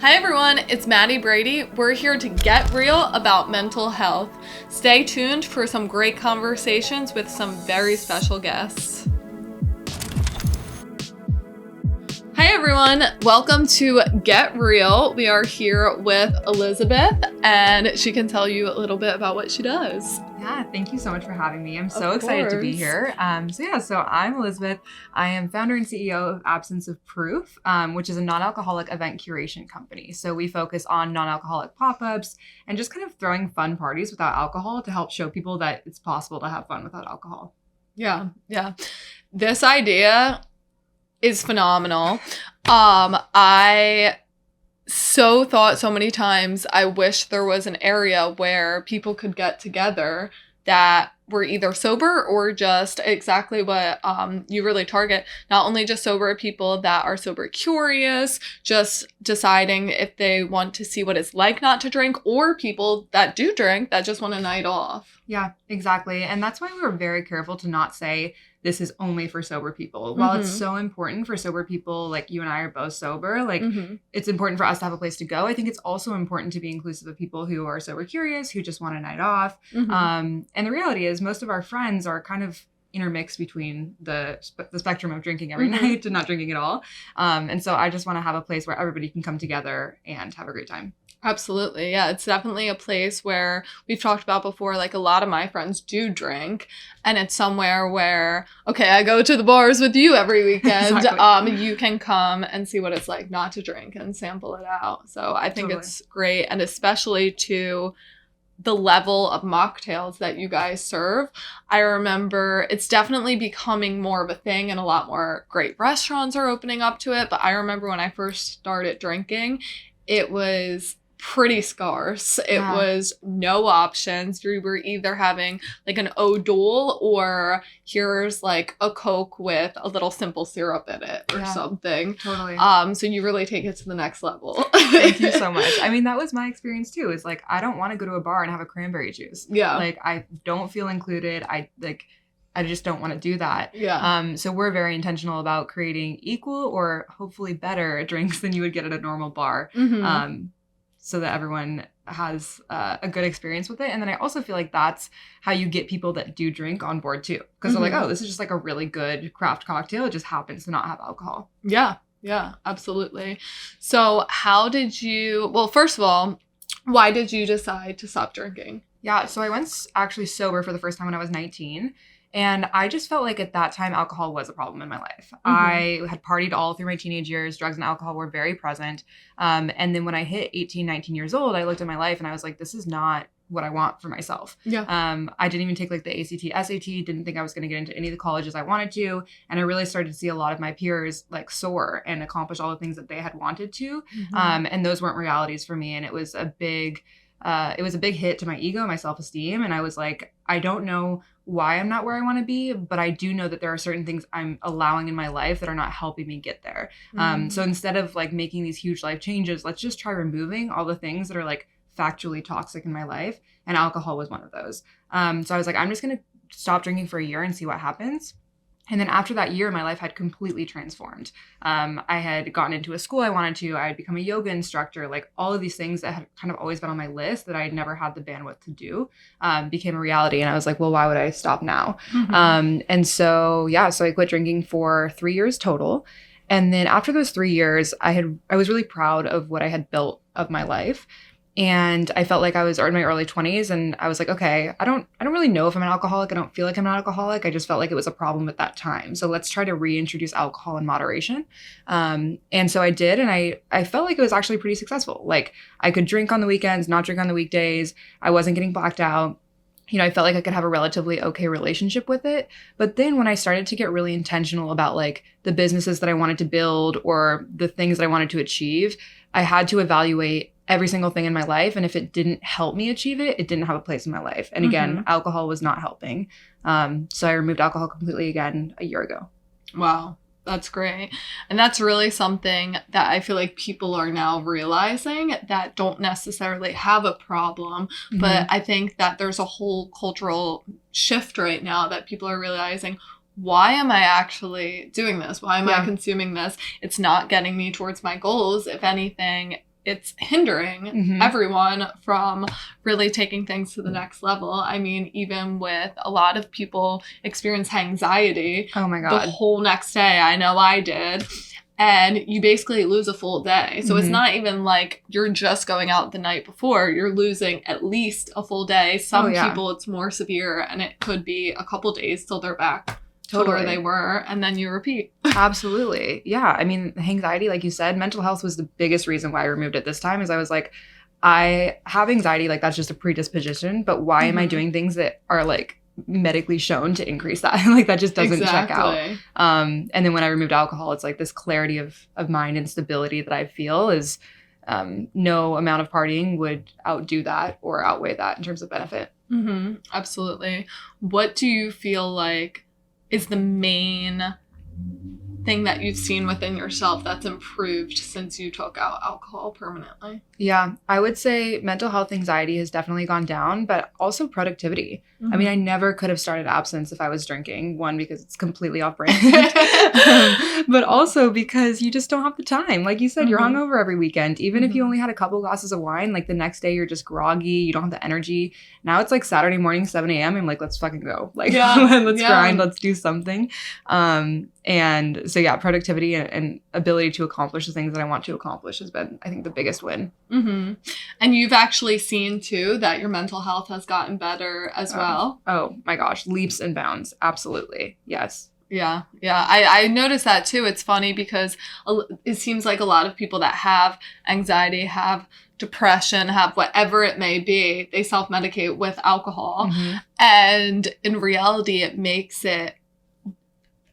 Hi everyone, it's Maddie Brady. We're here to get real about mental health. Stay tuned for some great conversations with some very special guests. Hi everyone, welcome to Get Real. We are here with Elizabeth and she can tell you a little bit about what she does. Yeah, thank you so much for having me. I'm so excited to be here. So I'm Elizabeth. I am founder and CEO of Absence of Proof, which is a non-alcoholic event curation company. So we focus on non-alcoholic pop-ups and just kind of throwing fun parties without alcohol to help show people that it's possible to have fun without alcohol. Yeah. This idea is phenomenal. I thought so many times I wish there was an area where people could get together that were either sober or just exactly what you really target. Not only just sober people that are sober curious, just deciding if they want to see what it's like not to drink, or people that do drink that just want a night off. Yeah, exactly. And that's why we were very careful to not say this is only for sober people. While it's so important for sober people, like you and I are both sober, it's important for us to have a place to go. I think it's also important to be inclusive of people who are sober curious, who just want a night off. And the reality is most of our friends are kind of intermixed between the spectrum of drinking every night to not drinking at all. And so I just want to have a place where everybody can come together and have a great time. Absolutely. Yeah, it's definitely a place where we've talked about before, like a lot of my friends do drink, and it's somewhere where, okay, I go to the bars with you every weekend. Exactly. You can come and see what it's like not to drink and sample it out. So I think It's great, and especially to the level of mocktails that you guys serve. I remember it's definitely becoming more of a thing and a lot more great restaurants are opening up to it. But I remember when I first started drinking, it was pretty scarce. It was no options. You were either having like an O'Doul or here's like a Coke with a little simple syrup in it or something. Totally. So you really take it to the next level. Thank you so much. I mean, that was my experience too. Is like, I don't want to go to a bar and have a cranberry juice. Yeah. Like, I don't feel included. I just don't want to do that. Yeah. So we're very intentional about creating equal or hopefully better drinks than you would get at a normal bar. So that everyone has a good experience with it. And then I also feel like that's how you get people that do drink on board too. Because they're like, oh, this is just like a really good craft cocktail. It just happens to not have alcohol. Yeah, absolutely. So first of all, why did you decide to stop drinking? Yeah, so I went actually sober for the first time when I was 19. And I just felt like at that time, alcohol was a problem in my life. I had partied all through my teenage years. Drugs and alcohol were very present. And then when I hit 18, 19 years old, I looked at my life and I was like, this is not what I want for myself. Yeah. I didn't even take like the ACT, SAT, didn't think I was going to get into any of the colleges I wanted to. And I really started to see a lot of my peers like soar and accomplish all the things that they had wanted to. And those weren't realities for me. And it was a big hit to my ego, my self-esteem. And I was like, I don't know why I'm not where I want to be, but I do know that there are certain things I'm allowing in my life that are not helping me get there. So instead of like making these huge life changes, let's just try removing all the things that are like factually toxic in my life. And alcohol was one of those. So I was like, I'm just going to stop drinking for a year and see what happens. And then after that year, my life had completely transformed. I had gotten into a school I wanted to. I had become a yoga instructor. Like all of these things that had kind of always been on my list that I had never had the bandwidth to do became a reality. And I was like, well, why would I stop now? And so I quit drinking for 3 years total. And then after those 3 years, I was really proud of what I had built of my life. And I felt like I was in my early 20s and I was like, okay, I don't really know if I'm an alcoholic. I don't feel like I'm an alcoholic. I just felt like it was a problem at that time. So let's try to reintroduce alcohol in moderation. And so I did. And I felt like it was actually pretty successful. Like I could drink on the weekends, not drink on the weekdays. I wasn't getting blacked out. I felt like I could have a relatively okay relationship with it. But then when I started to get really intentional about like the businesses that I wanted to build or the things that I wanted to achieve, I had to evaluate every single thing in my life. And if it didn't help me achieve it, it didn't have a place in my life. And again, alcohol was not helping. So I removed alcohol completely again a year ago. Wow. That's great. And that's really something that I feel like people are now realizing that don't necessarily have a problem. But I think that there's a whole cultural shift right now that people are realizing, why am I actually doing this? Why am I consuming this? It's not getting me towards my goals. If anything, it's hindering everyone from really taking things to the next level. I mean, even with a lot of people experience anxiety. Oh my God. The whole next day, I know I did. And you basically lose a full day. So it's not even like you're just going out the night before. You're losing at least a full day. Some people, it's more severe, and it could be a couple days till they're back to where they were, and then you repeat. Absolutely. Yeah. I mean, anxiety, like you said, mental health was the biggest reason why I removed it this time, is I was like, I have anxiety, like that's just a predisposition, but why am I doing things that are like medically shown to increase that? Like that just doesn't check out. And then when I removed alcohol, it's like this clarity of mind and stability that I feel is no amount of partying would outdo that or outweigh that in terms of benefit. Absolutely. What do you feel like is the main thing that you've seen within yourself that's improved since you took out alcohol permanently? Yeah, I would say mental health anxiety has definitely gone down, but also productivity. I mean, I never could have started abstinence if I was drinking. One, because it's completely off brand, but also because you just don't have the time. Like you said, you're hungover every weekend. Even if you only had a couple glasses of wine, like the next day you're just groggy. You don't have the energy. Now it's like Saturday morning, 7 a.m. I'm like, let's fucking go. Like, let's grind. Let's do something. And so, yeah, productivity and ability to accomplish the things that I want to accomplish has been, I think, the biggest win. And you've actually seen, too, that your mental health has gotten better as well. Oh, my gosh. Leaps and bounds. Absolutely. Yes. Yeah. I noticed that, too. It's funny because it seems like a lot of people that have anxiety, have depression, have whatever it may be, they self-medicate with alcohol. And in reality, it makes it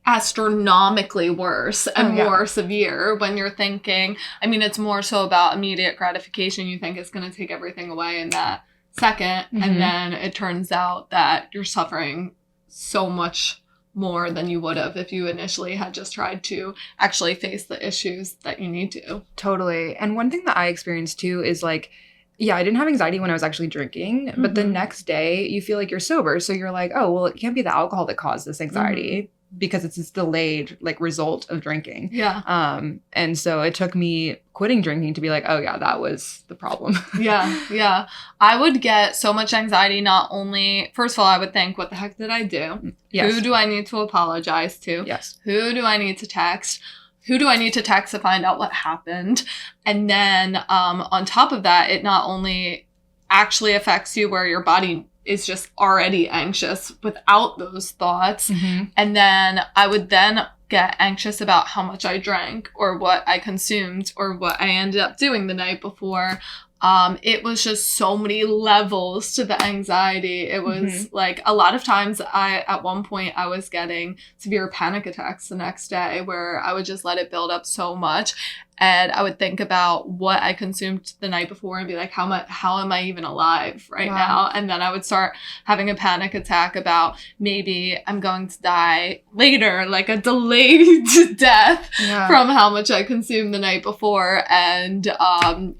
astronomically worse and more severe when you're thinking, I mean, it's more so about immediate gratification. You think it's going to take everything away in that second. And then it turns out that you're suffering so much more than you would have if you initially had just tried to actually face the issues that you need to. Totally. And one thing that I experienced too is like, yeah, I didn't have anxiety when I was actually drinking, but the next day you feel like you're sober. So you're like, oh, well, it can't be the alcohol that caused this anxiety. Because it's this delayed like result of drinking. And so it took me quitting drinking to be like, oh yeah, that was the problem. I would get so much anxiety. Not only, first of all, I would think, what the heck did I do? Who do I need to apologize to? Who do I need to text? Who do I need to text to find out what happened? And then on top of that, it not only actually affects you where your body is just already anxious without those thoughts. And then I would then get anxious about how much I drank or what I consumed or what I ended up doing the night before. It was just so many levels to the anxiety. It was like a lot of times at one point I was getting severe panic attacks the next day where I would just let it build up so much. And I would think about what I consumed the night before and be like, how am I even alive right now? And then I would start having a panic attack about maybe I'm going to die later, like a delayed death from how much I consumed the night before. And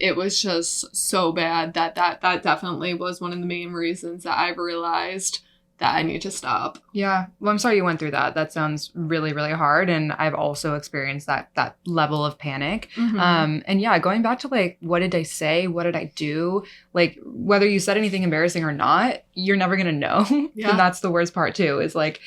it was just so bad that definitely was one of the main reasons that I've realized that I need to stop. Yeah. Well, I'm sorry you went through that. That sounds really, really hard. And I've also experienced that level of panic. And yeah, going back to like, what did I say? What did I do? Like, whether you said anything embarrassing or not, you're never going to know. And that's the worst part too, is like,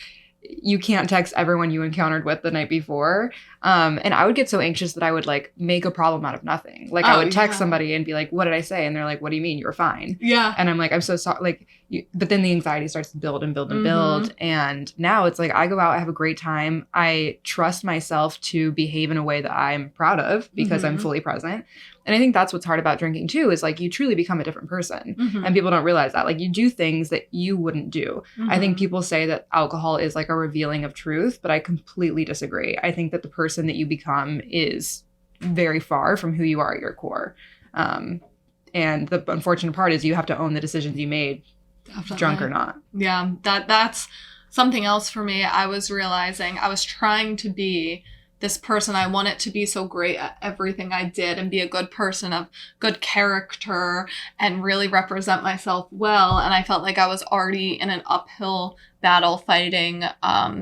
you can't text everyone you encountered with the night before. And I would get so anxious that I would like make a problem out of nothing. Like I would text somebody and be like, what did I say? And they're like, what do you mean? You were fine. And I'm like, I'm so sorry. Like, but then the anxiety starts to build and build and build. And now it's like, I go out, I have a great time. I trust myself to behave in a way that I'm proud of because I'm fully present. And I think that's what's hard about drinking too, is like you truly become a different person. And people don't realize that. Like you do things that you wouldn't do. I think people say that alcohol is like a revealing of truth, but I completely disagree. I think that the person that you become is very far from who you are at your core. And the unfortunate part is you have to own the decisions you made, drunk or not. Yeah, that's something else for me. I was realizing I was trying to be this person. I wanted to be so great at everything I did and be a good person of good character and really represent myself well. And I felt like I was already in an uphill battle fighting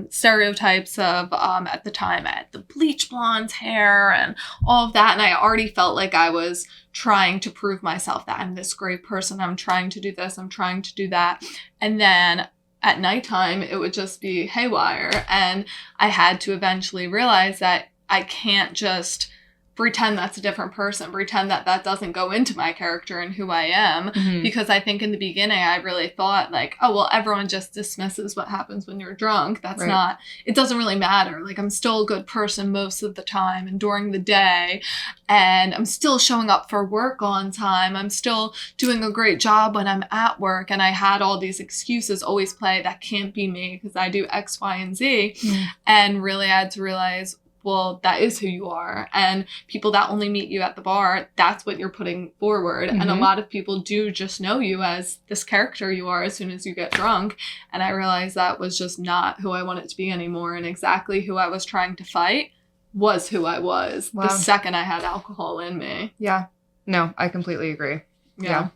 stereotypes of, at the time, I had the bleach blonde hair and all of that. And I already felt like I was trying to prove myself that I'm this great person. I'm trying to do this. I'm trying to do that. And then at nighttime, it would just be haywire. And I had to eventually realize that I can't just pretend that's a different person, pretend that that doesn't go into my character and who I am. Mm-hmm. Because I think in the beginning, I really thought like, oh, well, everyone just dismisses what happens when you're drunk. That's not, it doesn't really matter. Like, I'm still a good person most of the time and during the day, and I'm still showing up for work on time. I'm still doing a great job when I'm at work. And I had all these excuses always play, that can't be me because I do X, Y, and Z. Mm. And really I had to realize, well, that is who you are. And people that only meet you at the bar, that's what you're putting forward. Mm-hmm. And a lot of people do just know you as this character you are as soon as you get drunk. And I realized that was just not who I wanted to be anymore. And exactly who I was trying to fight was who I was the second I had alcohol in me. Yeah. No, I completely agree. Yeah.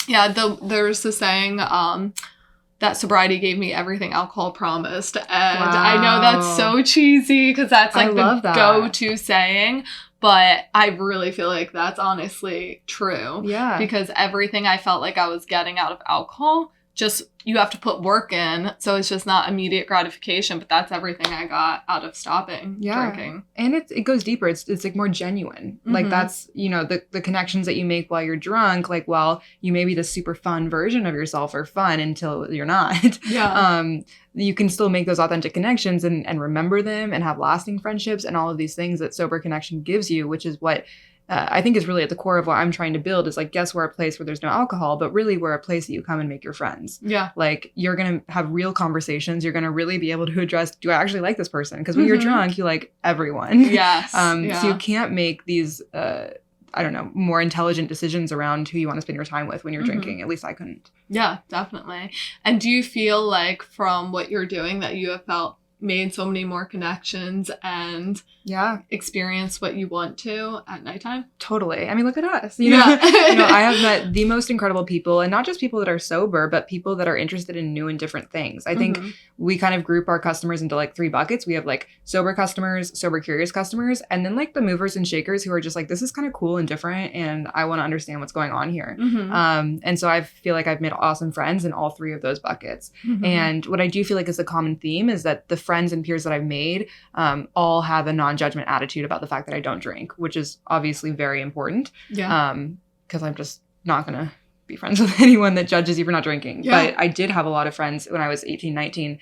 There's the saying, that sobriety gave me everything alcohol promised. And I know that's so cheesy because that's like the go-to saying, but I really feel like that's honestly true. Yeah. Because everything I felt like I was getting out of alcohol, just you have to put work in. So it's just not immediate gratification, but that's everything I got out of stopping drinking. And it goes deeper. It's like more genuine. Mm-hmm. Like that's, you know, the connections that you make while you're drunk, like while you may be the super fun version of yourself are fun until you're not. Yeah. You can still make those authentic connections and remember them and have lasting friendships and all of these things that sober connection gives you, which is what I think is really at the core of what I'm trying to build is like, yes, we're a place where there's no alcohol, but really we're a place that you come and make your friends. Yeah. Like you're going to have real conversations. You're going to really be able to address, do I actually like this person? Because when you're drunk, you like everyone. Yes. So you can't make these, more intelligent decisions around who you want to spend your time with when you're drinking. At least I couldn't. Yeah, definitely. And do you feel like from what you're doing that you have made so many more connections and experience what you want to at nighttime? Totally. I mean, look at us. You know, I have met the most incredible people, and not just people that are sober, but people that are interested in new and different things. I think we kind of group our customers into like 3 buckets. We have like sober customers, sober curious customers, and then like the movers and shakers who are just like, this is kind of cool and different, and I want to understand what's going on here. And so I feel like I've made awesome friends in all 3 of those buckets. And what I do feel like is the common theme is that the friends and peers that I've made all have a non-judgment attitude about the fact that I don't drink, which is obviously very important. Yeah. Because I'm just not going to be friends with anyone that judges you for not drinking. Yeah. But I did have a lot of friends when I was 18, 19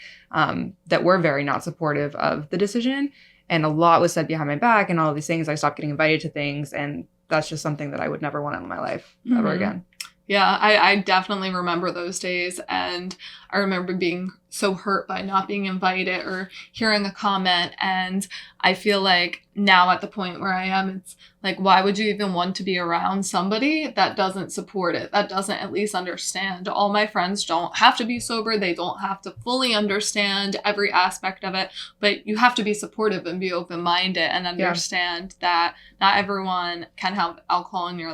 that were very not supportive of the decision. And a lot was said behind my back and all of these things. I stopped getting invited to things. And that's just something that I would never want in my life ever again. Yeah, I definitely remember those days, and I remember being so hurt by not being invited or hearing a comment, and I feel like now at the point where I am, it's like, why would you even want to be around somebody that doesn't support it, that doesn't at least understand? All my friends don't have to be sober, they don't have to fully understand every aspect of it, but you have to be supportive and be open-minded and understand that not everyone can have alcohol in their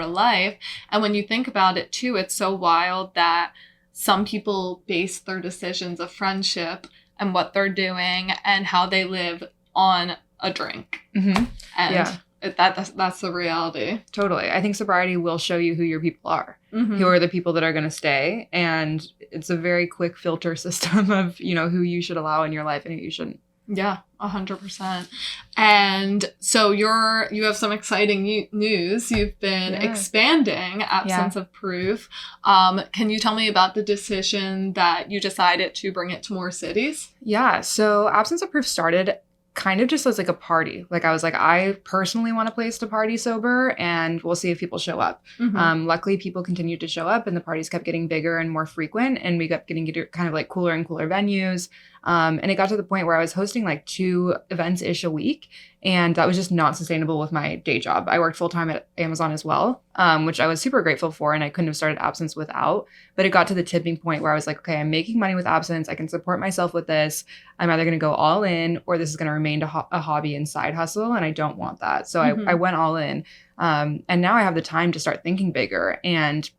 life. And when you think about it too, it's so wild that some people base their decisions of friendship and what they're doing and how they live on a drink. And that's the reality. Totally. I think sobriety will show you who your people are, who are the people that are going to stay. And it's a very quick filter system of, who you should allow in your life and who you shouldn't. Yeah, 100%. And so you have some exciting news. You've been expanding Absence of Proof. Can you tell me about the decision that you decided to bring it to more cities? Yeah, so Absence of Proof started kind of just as like a party. Like I was like, I personally want a place to party sober, and we'll see if people show up. Luckily, people continued to show up, and the parties kept getting bigger and more frequent, and we kept getting kind of like cooler and cooler venues. And it got to the point where I was hosting like 2 events-ish a week. And that was just not sustainable with my day job. I worked full-time at Amazon as well, which I was super grateful for. And I couldn't have started Absence without. But it got to the tipping point where I was like, okay, I'm making money with Absence. I can support myself with this. I'm either going to go all in or this is going to remain a hobby and side hustle. And I don't want that. So I went all in. And now I have the time to start thinking bigger. And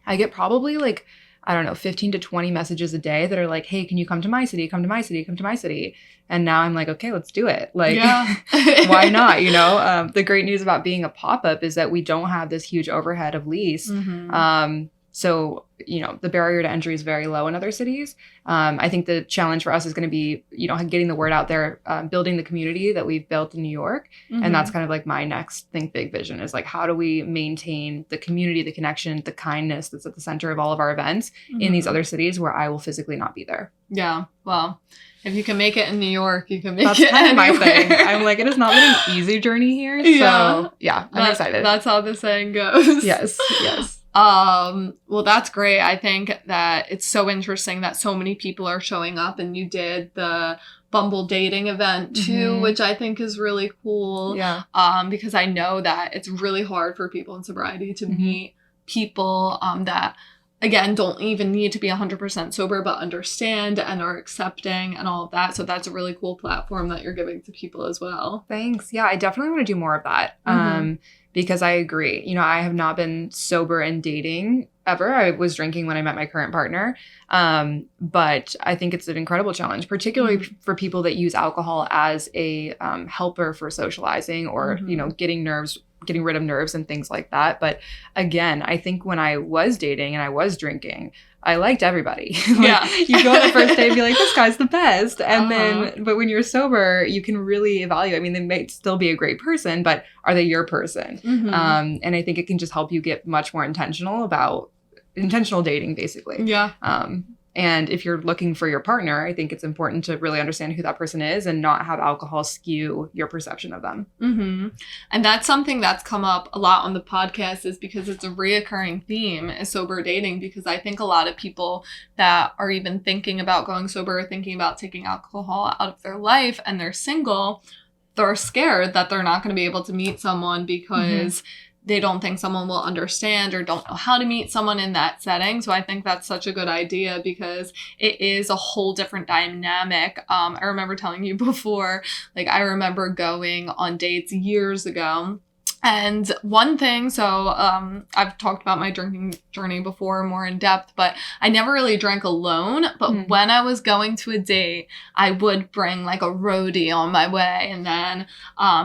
I get probably like, I don't know, 15 to 20 messages a day that are like, hey, can you come to my city? Come to my city, come to my city. And now I'm like, okay, let's do it. Like, why not? You know, the great news about being a pop-up is that we don't have this huge overhead of lease. So, you know, the barrier to entry is very low in other cities. I think the challenge for us is going to be, you know, getting the word out there, building the community that we've built in New York. And that's kind of like my next think big vision is like, how do we maintain the community, the connection, the kindness that's at the center of all of our events in these other cities where I will physically not be there. Yeah. Well, if you can make it in New York, you can make that's it kind anywhere. of my thing. I'm like, it has not been an easy journey here. So yeah, I'm excited. That's how the saying goes. Yes. Well, that's great. I think that it's so interesting that so many people are showing up, and you did the Bumble dating event too, which I think is really cool. Yeah. Because I know that it's really hard for people in sobriety to meet people that, again, don't even need to be 100% sober, but understand and are accepting and all of that. So that's a really cool platform that you're giving to people as well. Thanks. Yeah, I definitely want to do more of that. Because I agree. You know, I have not been sober and dating ever. I was drinking when I met my current partner. But I think it's an incredible challenge, particularly for people that use alcohol as a helper for socializing or, you know, getting rid of nerves and things like that. But again, I think when I was dating and I was drinking, I liked everybody. You go on the first day and be like, this guy's the best. And then, but when you're sober, you can really evaluate. I mean, they might still be a great person, but are they your person? And I think it can just help you get much more intentional dating, basically. Yeah. And if you're looking for your partner, I think it's important to really understand who that person is and not have alcohol skew your perception of them. And that's something that's come up a lot on the podcast, is because it's a reoccurring theme is sober dating, because I think a lot of people that are even thinking about going sober, thinking about taking alcohol out of their life, and they're single, they're scared that they're not going to be able to meet someone because they don't think someone will understand or don't know how to meet someone in that setting. So I think that's such a good idea, because it is a whole different dynamic. I remember telling you before, like, I remember going on dates years ago. And one thing, so I've talked about my drinking journey before more in depth, but I never really drank alone. But when I was going to a date, I would bring like a roadie on my way, and then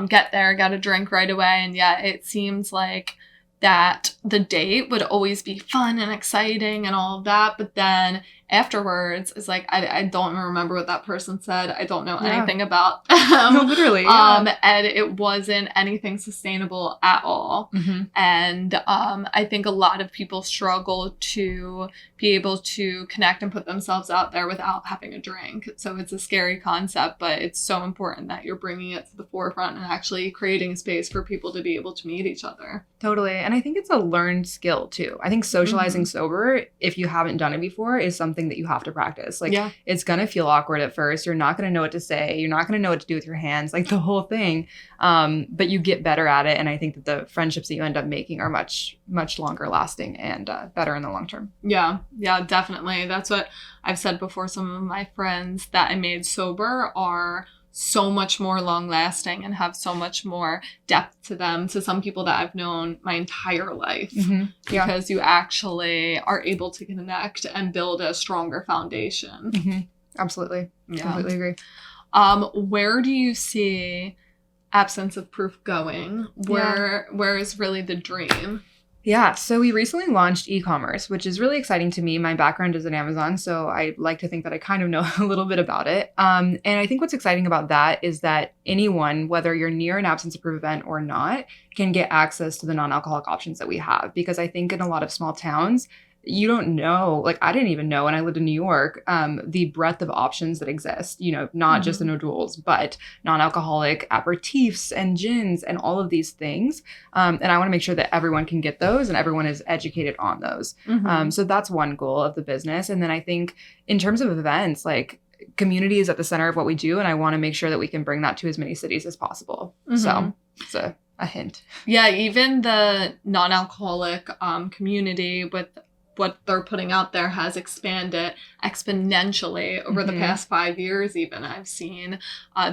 get there, get a drink right away. And yeah, it seems like that the date would always be fun and exciting and all of that. But then afterwards, it's like, I don't even remember what that person said. I don't know anything about them. No, literally. And it wasn't anything sustainable at all. And I think a lot of people struggle to be able to connect and put themselves out there without having a drink. So it's a scary concept, but it's so important that you're bringing it to the forefront and actually creating a space for people to be able to meet each other. Totally. And I think it's a learned skill too. I think socializing sober, if you haven't done it before, is something that you have to practice. Like, it's going to feel awkward at first. You're not going to know what to say. You're not going to know what to do with your hands, like the whole thing. But you get better at it. And I think that the friendships that you end up making are much, much longer lasting and better in the long term. Yeah, definitely. That's what I've said before. Some of my friends that I made sober are so much more long lasting and have so much more depth to them, to some people that I've known my entire life, because you actually are able to connect and build a stronger foundation. Absolutely. Completely agree. Where do you see Absence of Proof going? Where is really the dream? Yeah, so we recently launched e-commerce, which is really exciting to me. My background is at Amazon, so I like to think that I kind of know a little bit about it. And I think what's exciting about that is that anyone, whether you're near an Absence of Proof event or not, can get access to the non-alcoholic options that we have. Because I think in a lot of small towns, you don't know, like I didn't even know when I lived in New York, the breadth of options that exist, you know, not just the no duels, but non-alcoholic aperitifs and gins and all of these things. And I want to make sure that everyone can get those and everyone is educated on those. So that's one goal of the business. And then I think in terms of events, like, community is at the center of what we do, and I want to make sure that we can bring that to as many cities as possible. So it's a hint. Yeah, even the non-alcoholic community with what they're putting out there has expanded exponentially over the past 5 years. Even I've seen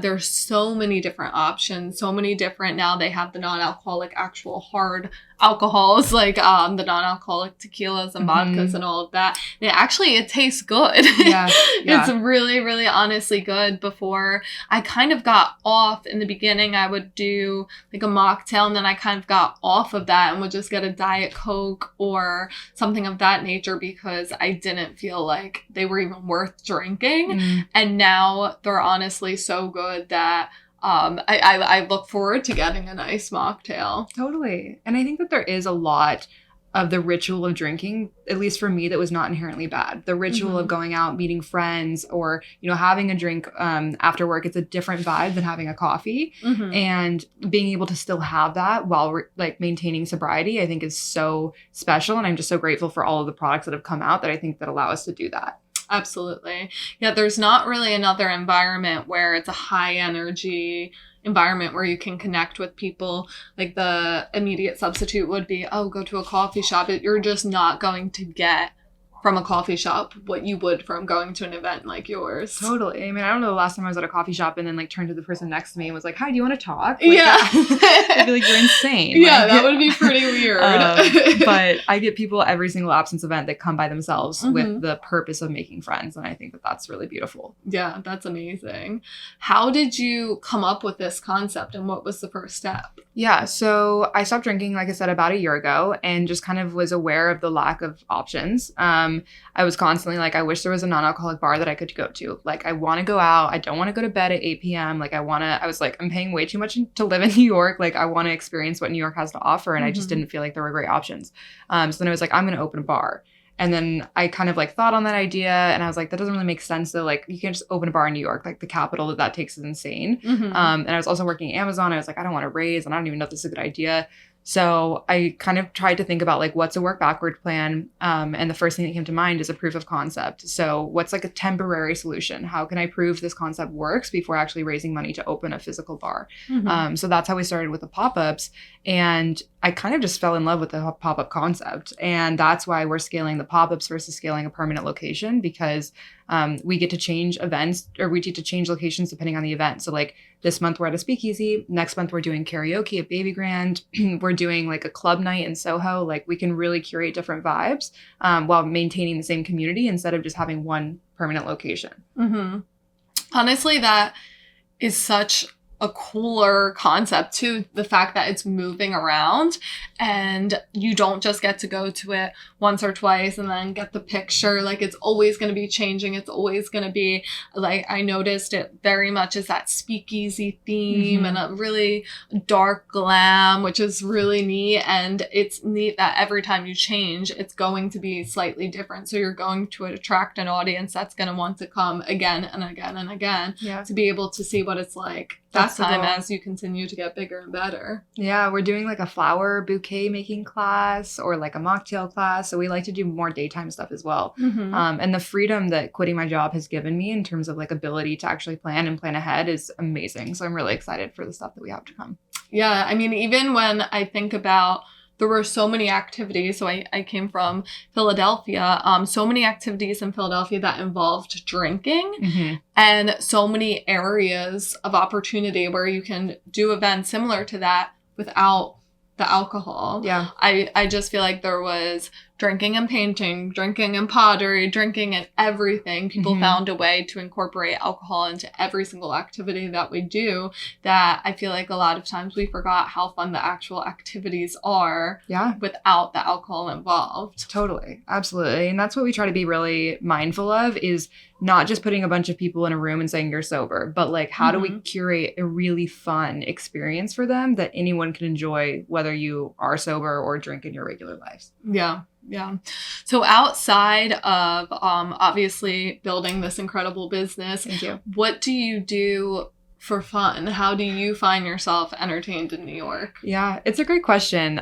there's so many different options, so many different. Now they have the non-alcoholic actual hard alcohols, like the non-alcoholic tequilas and vodkas and all of that. It tastes good. Yeah. It's really, really honestly good. Before, I kind of got off in the beginning. I would do like a mocktail, and then I kind of got off of that and would just get a Diet Coke or something of that nature because I didn't feel like they were even worth drinking. And now they're honestly so good that I look forward to getting a nice mocktail. Totally. And I think that there is a lot of the ritual of drinking, at least for me, that was not inherently bad. The ritual of going out, meeting friends, or, having a drink after work, it's a different vibe than having a coffee. And being able to still have that while maintaining sobriety, I think is so special. And I'm just so grateful for all of the products that have come out that I think that allow us to do that. Absolutely. Yeah, there's not really another environment where it's a high energy environment where you can connect with people. Like the immediate substitute would be, go to a coffee shop. You're just not going to get from a coffee shop what you would from going to an event like yours. Totally. I mean, I don't know the last time I was at a coffee shop and then turned to the person next to me and was like, hi, do you want to talk? I'd be like, you're insane. Yeah, that would be pretty weird. But I get people at every single absence event that come by themselves with the purpose of making friends. And I think that that's really beautiful. Yeah, that's amazing. How did you come up with this concept, and what was the first step? Yeah, so I stopped drinking, like I said, about a year ago, and just kind of was aware of the lack of options. I was constantly like, I wish there was a non-alcoholic bar that I could go to. Like, I want to go out. I don't want to go to bed at 8 p.m. Like, I was like, I'm paying way too much to live in New York. Like, I want to experience what New York has to offer. And I just didn't feel like there were great options. So then I was like, I'm going to open a bar. And then I kind of thought on that idea, and I was like, that doesn't really make sense. So you can't just open a bar in New York. Like, the capital that takes is insane. And I was also working at Amazon. I was like, I don't want to raise, and I don't even know if this is a good idea. So I kind of tried to think about what's a work backward plan. And the first thing that came to mind is a proof of concept. So what's a temporary solution? How can I prove this concept works before actually raising money to open a physical bar? So that's how we started with the pop-ups. And I kind of just fell in love with the pop-up concept. And that's why we're scaling the pop-ups versus scaling a permanent location, because we get to change events, or we get to change locations depending on the event. So this month we're at a speakeasy. Next month we're doing karaoke at Baby Grand. We're doing a club night in Soho. We can really curate different vibes while maintaining the same community instead of just having one permanent location. Honestly, that is such a cooler concept too, the fact that it's moving around and you don't just get to go to it once or twice and then get the picture. It's always going to be changing. It's always going to be I noticed it very much as that speakeasy theme and a really dark glam, which is really neat. And it's neat that every time you change, it's going to be slightly different. So you're going to attract an audience that's going to want to come again and again and again to be able to see what it's like that time as you continue to get bigger and better. Yeah, we're doing a flower bouquet making class or a mocktail class. So we like to do more daytime stuff as well. And the freedom that quitting my job has given me in terms of ability to actually plan and plan ahead is amazing. So I'm really excited for the stuff that we have to come. Yeah, I mean, even when I think about there were so many activities. So I came from Philadelphia. So many activities in Philadelphia that involved drinking and so many areas of opportunity where you can do events similar to that without the alcohol. Yeah. I just feel like there was drinking and painting, drinking and pottery, drinking and everything. People found a way to incorporate alcohol into every single activity that we do, that I feel like a lot of times we forgot how fun the actual activities are without the alcohol involved. Totally. Absolutely. And that's what we try to be really mindful of, is not just putting a bunch of people in a room and saying you're sober, but how do we curate a really fun experience for them that anyone can enjoy, whether you are sober or drink in your regular lives. Yeah. Yeah. So outside of obviously building this incredible business, Thank you. What do you do for fun? How do you find yourself entertained in New York? Yeah, it's a great question.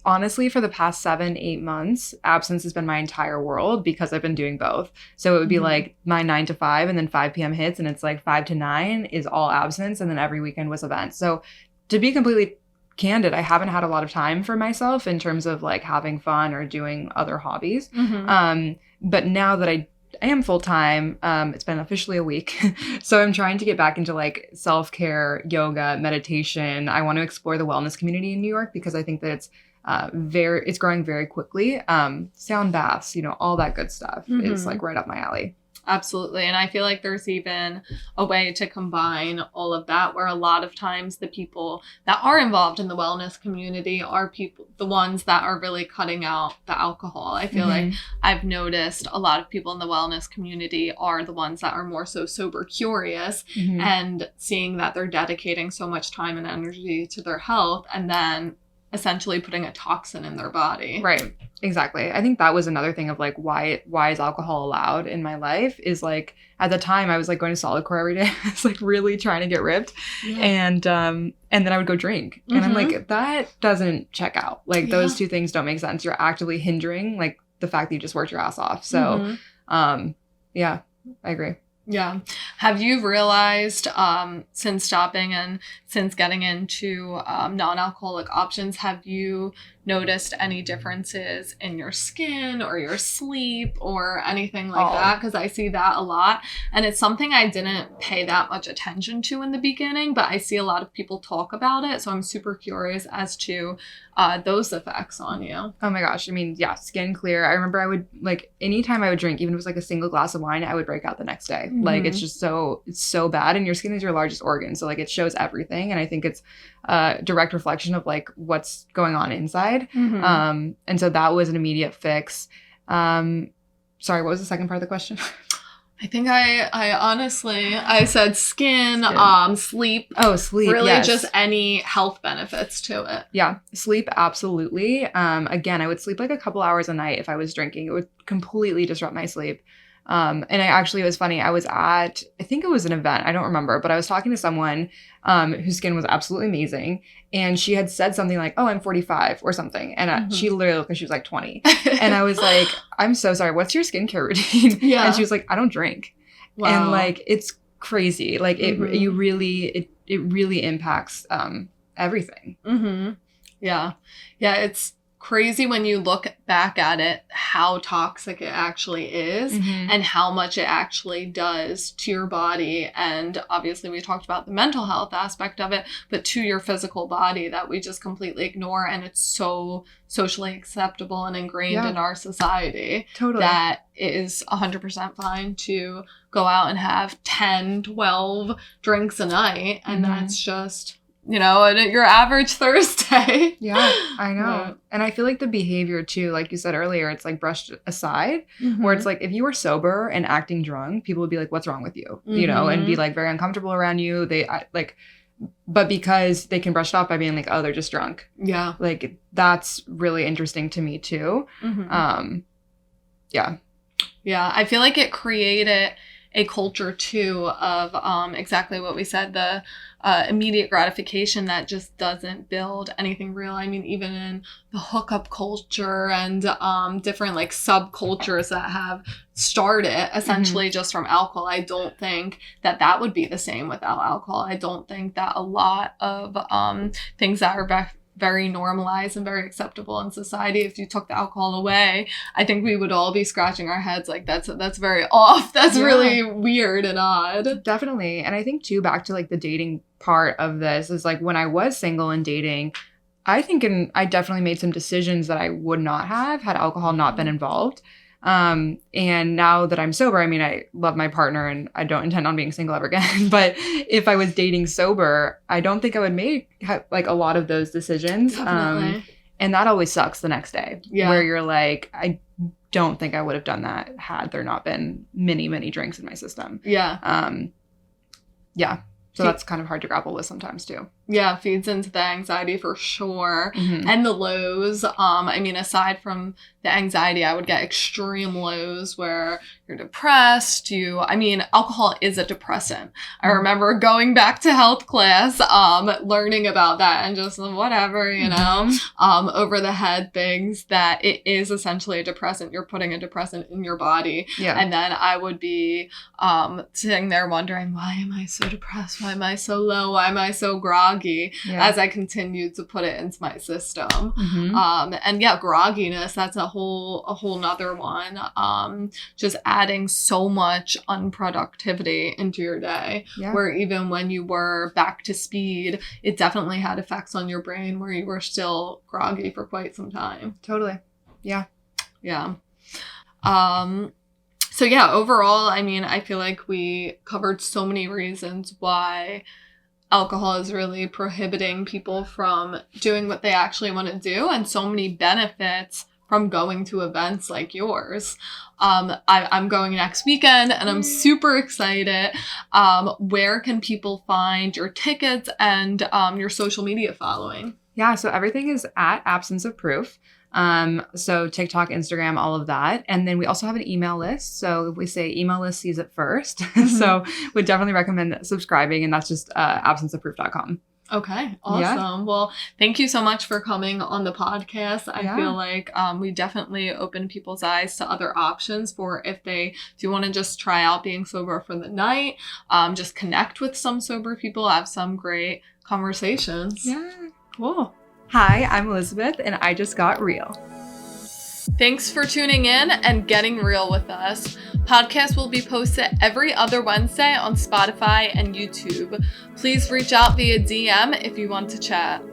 honestly, for the past 7-8 months, absence has been my entire world because I've been doing both. So it would be like my 9 to 5 and then 5 p.m. hits and it's like 5 to 9 is all absence. And then every weekend was events. So to be completely candid, I haven't had a lot of time for myself in terms of like having fun or doing other hobbies. But now that I am full-time, it's been officially a week. So I'm trying to get back into like self-care, yoga, meditation. I want to explore the wellness community in New York because I think that it's growing very quickly. Sound baths, all that good stuff is like right up my alley. Absolutely. And I feel like there's even a way to combine all of that where a lot of times the people that are involved in the wellness community are the ones that are really cutting out the alcohol. I feel like I've noticed a lot of people in the wellness community are the ones that are more so sober curious and seeing that they're dedicating so much time and energy to their health and then essentially putting a toxin in their body. Right. Exactly. I think that was another thing of like why is alcohol allowed in my life is like at the time I was like going to solid core every day. I was like really trying to get ripped. And then I would go drink. And I'm like, that doesn't check out. Like those two things don't make sense. You're actively hindering like the fact that you just worked your ass off. So yeah, I agree. Yeah. Have you realized since stopping and since getting into non-alcoholic options, have you noticed any differences in your skin or your sleep or anything like that? Because I see that a lot. And it's something I didn't pay that much attention to in the beginning, but I see a lot of people talk about it. So I'm super curious as to those effects on you. Oh my gosh. I mean, yeah, skin clear. I remember I would like anytime I would drink, even if it was like a single glass of wine, I would break out the next day. Like it's just it's so bad. And your skin is your largest organ. So like it shows everything. And I think it's a direct reflection of like what's going on inside. And so that was an immediate fix. Sorry, what was the second part of the question? I think I honestly, I said skin, sleep. Oh, sleep. Really just any health benefits to it. Yeah. Sleep. Absolutely. Again, I would sleep like a couple hours a night if I was drinking. It would completely disrupt my sleep. And it was funny. I was I think it was an event. I don't remember, but I was talking to someone, whose skin was absolutely amazing. And she had said something like, oh, I'm 45 or something. And she literally looked like she was like 20. And I was like, I'm so sorry. What's your skincare routine? Yeah. And she was like, I don't drink. Wow. And like, it's crazy. Like it really impacts, everything. Yeah. Yeah. It's crazy when you look back at it, how toxic it actually is and how much it actually does to your body. And obviously we talked about the mental health aspect of it, but to your physical body that we just completely ignore. And it's so socially acceptable and ingrained in our society that it is 100% fine to go out and have 10, 12 drinks a night. And that's just... your average Thursday. Yeah, I know. And I feel like the behavior too, like you said earlier, it's like brushed aside where it's like if you were sober and acting drunk, people would be like, what's wrong with you? And be like very uncomfortable around you. But because they can brush it off by being like, oh, they're just drunk. Yeah. Like that's really interesting to me too. Yeah. Yeah. I feel like it created a culture too of exactly what we said, the immediate gratification that just doesn't build anything real. I mean, even in the hookup culture and different like subcultures that have started essentially just from alcohol, I don't think that would be the same without alcohol. I don't think that a lot of things that are very normalized and very acceptable in society, if you took the alcohol away, I think we would all be scratching our heads like that's very off. That's really weird and odd. Definitely. And I think too, back to like the dating part of this is like when I was single and dating, I definitely made some decisions that I would not have had alcohol not been involved. And now that I'm sober, I mean, I love my partner and I don't intend on being single ever again. But if I was dating sober, I don't think I would make like a lot of those decisions. And that always sucks the next day where you're like, I don't think I would have done that had there not been many, many drinks in my system. Yeah. So that's kind of hard to grapple with sometimes too. Yeah, feeds into the anxiety for sure. Mm-hmm. And the lows. I mean, aside from the anxiety, I would get extreme lows where you're depressed. Alcohol is a depressant. I remember going back to health class, learning about that and just whatever, over the head things that it is essentially a depressant. You're putting a depressant in your body. Yeah. And then I would be sitting there wondering, why am I so depressed? Why am I so low? Why am I so groggy? As I continued to put it into my system. Mm-hmm. And yeah, grogginess, that's a whole nother one. Just adding so much unproductivity into your day, where even when you were back to speed, it definitely had effects on your brain where you were still groggy for quite some time. Totally. Yeah. Yeah. So yeah, overall, I mean, I feel like we covered so many reasons why alcohol is really prohibiting people from doing what they actually want to do, and so many benefits from going to events like yours. I'm going next weekend and I'm super excited. Where can people find your tickets and your social media following? Yeah, so everything is at Absence of Proof. So TikTok, Instagram, all of that. And then we also have an email list. So if we say email list sees it first. So would definitely recommend subscribing, and that's just absenceofproof.com. Okay, awesome. Yeah. Well, thank you so much for coming on the podcast. I feel like we definitely open people's eyes to other options for if they do want to just try out being sober for the night, just connect with some sober people, have some great conversations. Yeah, cool. Hi, I'm Elizabeth, and I just got real. Thanks for tuning in and getting real with us. Podcasts will be posted every other Wednesday on Spotify and YouTube. Please reach out via DM if you want to chat.